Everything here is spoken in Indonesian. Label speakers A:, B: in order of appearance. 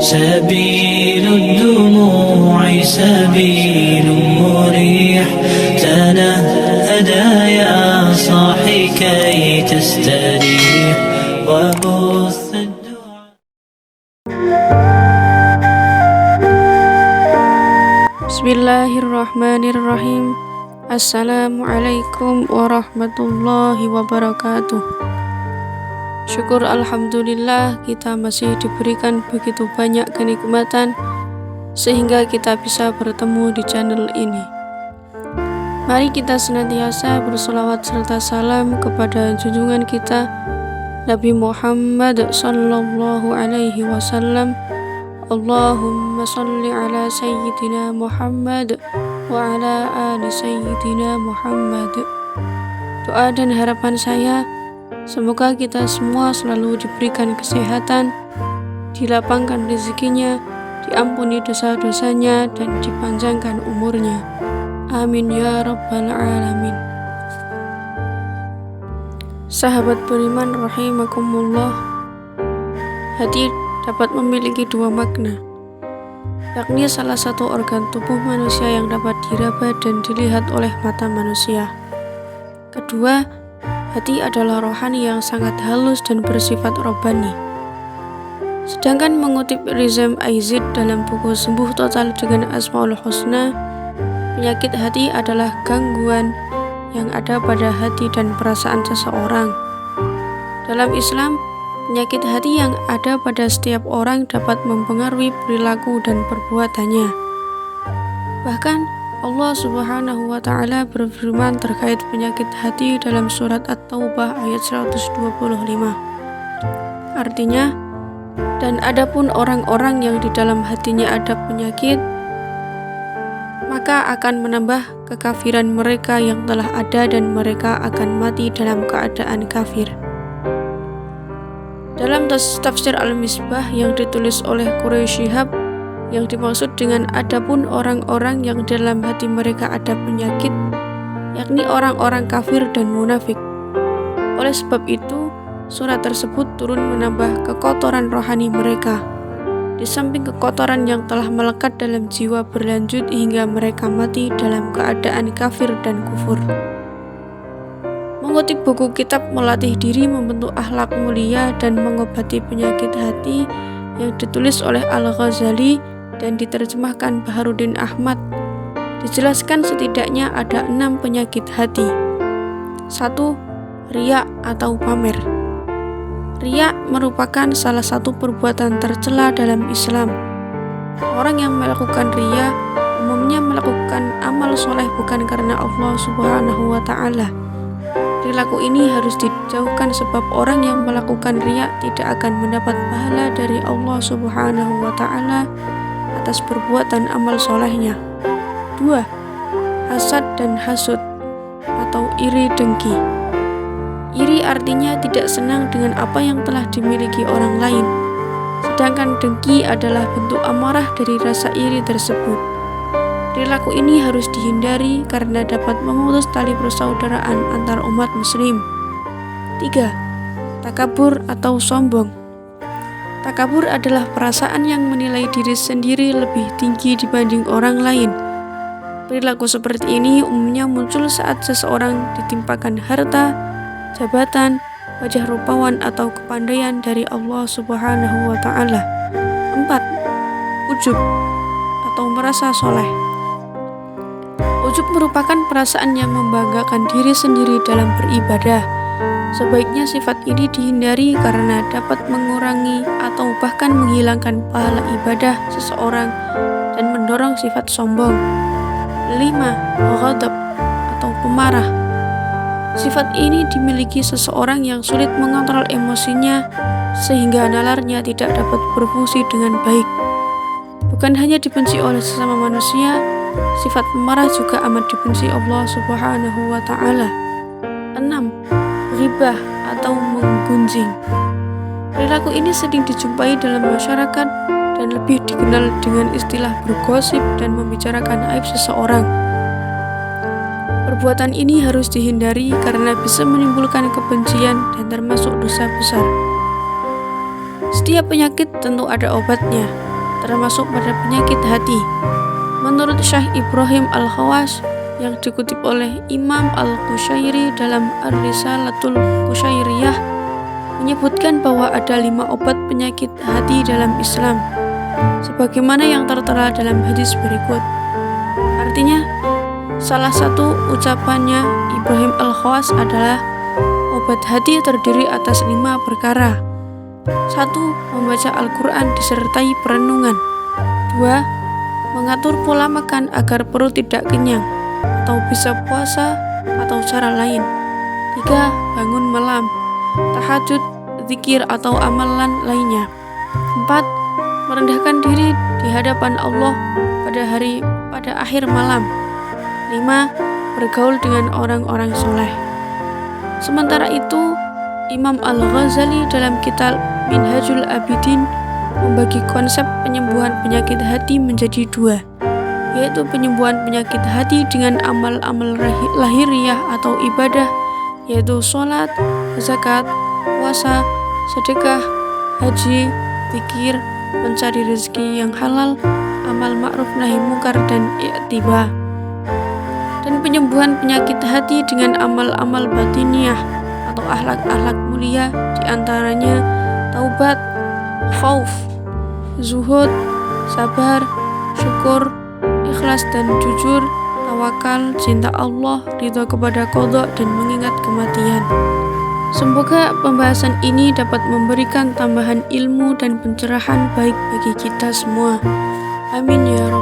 A: سبيل الدموع سبيل مريح تنهدى يا صاحي كي تستريح وبث الدعاء.
B: Bismillahirrahmanirrahim. Assalamualaikum warahmatullahi wabarakatuh. Syukur alhamdulillah kita masih diberikan begitu banyak kenikmatan sehingga kita bisa bertemu di channel ini. Mari kita senantiasa berselawat serta salam kepada junjungan kita Nabi Muhammad sallallahu alaihi wasallam. Allahumma salli ala sayyidina Muhammad wa ala ali sayyidina Muhammad. Doa dan harapan saya, semoga kita semua selalu diberikan kesehatan, dilapangkan rezekinya, diampuni dosa-dosanya, dan dipanjangkan umurnya. Amin ya rabbal alamin. Sahabat beriman rahimakumullah, hati dapat memiliki dua makna, yakni salah satu organ tubuh manusia yang dapat diraba dan dilihat oleh mata manusia. Kedua, hati adalah rohani yang sangat halus dan bersifat robbani. Sedangkan mengutip Rizam Aizid dalam buku Sembuh Total dengan Asmaul Husna, penyakit hati adalah gangguan yang ada pada hati dan perasaan seseorang. Dalam Islam, penyakit hati yang ada pada setiap orang dapat mempengaruhi perilaku dan perbuatannya. Bahkan Allah Subhanahu wa Ta'ala berfirman terkait penyakit hati dalam surat At-Taubah ayat 125. Artinya, dan adapun orang-orang yang di dalam hatinya ada penyakit, maka akan menambah kekafiran mereka yang telah ada dan mereka akan mati dalam keadaan kafir. Dalam tafsir Al-Misbah yang ditulis oleh Quraisy Shihab, yang dimaksud dengan adapun orang-orang yang dalam hati mereka ada penyakit, yakni orang-orang kafir dan munafik. Oleh sebab itu, surat tersebut turun menambah kekotoran rohani mereka, di samping kekotoran yang telah melekat dalam jiwa berlanjut hingga mereka mati dalam keadaan kafir dan kufur. Mengutip buku kitab Melatih Diri Membentuk Akhlak Mulia dan Mengobati Penyakit Hati yang ditulis oleh Al-Ghazali dan diterjemahkan Baharudin Ahmad, dijelaskan setidaknya ada 6 penyakit hati. 1. Riya atau pamer. Riya merupakan salah satu perbuatan tercela dalam Islam. Orang yang melakukan riya umumnya melakukan amal soleh bukan karena Allah Subhanahu wa Ta'ala. Perilaku ini harus dijauhkan sebab orang yang melakukan riya tidak akan mendapat pahala dari Allah Subhanahu wa Ta'ala atas perbuatan amal solehnya. 2. Hasad dan hasud atau iri dengki. Iri artinya tidak senang dengan apa yang telah dimiliki orang lain, sedangkan dengki adalah bentuk amarah dari rasa iri tersebut. Perilaku ini harus dihindari karena dapat memutus tali persaudaraan antar umat muslim. 3. Takabur atau sombong. Takabur adalah perasaan yang menilai diri sendiri lebih tinggi dibanding orang lain. Perilaku seperti ini umumnya muncul saat seseorang ditimpakan harta, jabatan, wajah rupawan atau kepandaian dari Allah Subhanahu wa Ta'ala. 4. Ujub atau merasa soleh. Ujub merupakan perasaan yang membanggakan diri sendiri dalam beribadah. Sebaiknya sifat ini dihindari karena dapat mengurangi atau bahkan menghilangkan pahala ibadah seseorang dan mendorong sifat sombong. 5. Ghadab atau pemarah. Sifat ini dimiliki seseorang yang sulit mengontrol emosinya sehingga nalarnya tidak dapat berfungsi dengan baik. Bukan hanya dibenci oleh sesama manusia, sifat pemarah juga amat dibenci Allah Subhanahu wa Ta'ala. 6. Ghibah atau menggunjing. Perilaku ini sering dijumpai dalam masyarakat dan lebih dikenal dengan istilah bergosip dan membicarakan aib seseorang. Perbuatan ini harus dihindari karena bisa menimbulkan kebencian dan termasuk dosa besar. Setiap penyakit tentu ada obatnya. termasuk pada penyakit hati. Menurut Syekh Ibrahim Al-Khawas yang dikutip oleh Imam Al-Qushairi dalam Ar-Risalatul Qushairiyah, menyebutkan bahwa ada 5 obat penyakit hati dalam Islam, sebagaimana yang tertera dalam hadis berikut. Artinya, salah satu ucapannya Ibrahim Al-Khawas adalah obat hati terdiri atas 5 perkara. 1. Membaca Al-Quran disertai perenungan. 2. Mengatur pola makan agar perut tidak kenyang, atau bisa puasa atau cara lain. 3. Bangun malam, tahajud, zikir atau amalan lainnya. 4. Merendahkan diri di hadapan Allah pada akhir malam. 5. Bergaul dengan orang-orang soleh. Sementara itu, Imam Al-Ghazali dalam kitab Minhajul Abidin membagi konsep penyembuhan penyakit hati menjadi 2, yaitu penyembuhan penyakit hati dengan amal-amal lahiriah atau ibadah, yaitu sholat, zakat, puasa, sedekah, haji, zikir, mencari rezeki yang halal, amal ma'ruf nahi mungkar, dan i'tibah. Dan penyembuhan penyakit hati dengan amal-amal batiniah atau akhlak-akhlak mulia, diantaranya taubat, khauf, zuhud, sabar, syukur, ikhlas dan jujur, tawakal, cinta Allah, ridha kepada qadha, dan mengingat kematian. Semoga pembahasan ini dapat memberikan tambahan ilmu dan pencerahan baik bagi kita semua. Amin ya rabbal